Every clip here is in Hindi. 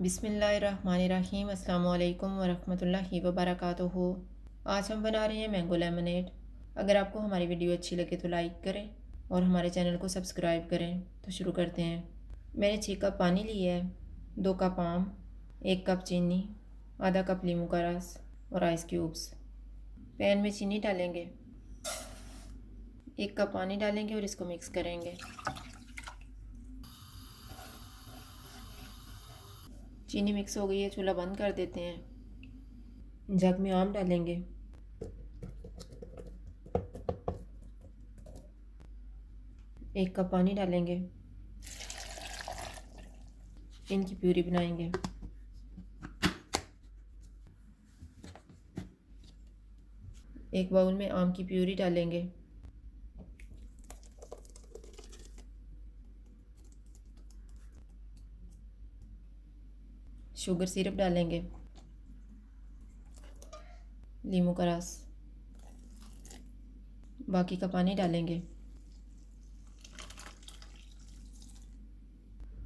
बिस्मिल्लाहिर्रहमानिर्रहीम अस्सलाम वालेकुम वरहमतुल्लाहि वबरकातुहू। आज हम बना रहे हैं मैंगो लेमनेड। अगर आपको हमारी वीडियो अच्छी लगे तो लाइक करें और हमारे चैनल को सब्सक्राइब करें। तो शुरू करते हैं। मैंने 6 कप पानी लिया है, 2 कप आम, 1 कप चीनी, आधा कप नींबू का रस और आइस क्यूब्स। पैन में चीनी डालेंगे, 1 कप पानी डालेंगे और इसको मिक्स करेंगे। चीनी मिक्स हो गई है, चूल्हा बंद कर देते हैं। जग में आम डालेंगे, 1 कप पानी डालेंगे, इनकी प्यूरी बनाएंगे। एक बाउल में आम की प्यूरी डालेंगे, शुगर सिरप डालेंगे, नींबू का रस, बाकी का पानी डालेंगे,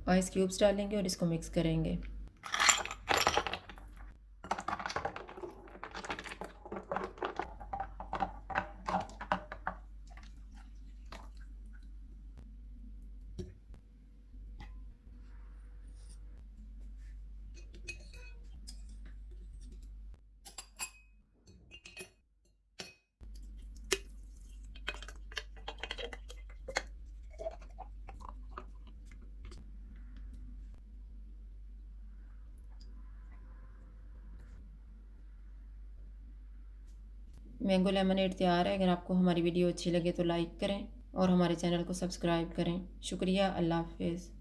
आइस क्यूब्स डालेंगे और इसको मिक्स करेंगे। मैंगो लेमनेड तैयार है। अगर आपको हमारी वीडियो अच्छी लगे तो लाइक करें और हमारे चैनल को सब्सक्राइब करें। शुक्रिया। अल्लाह हाफिज़।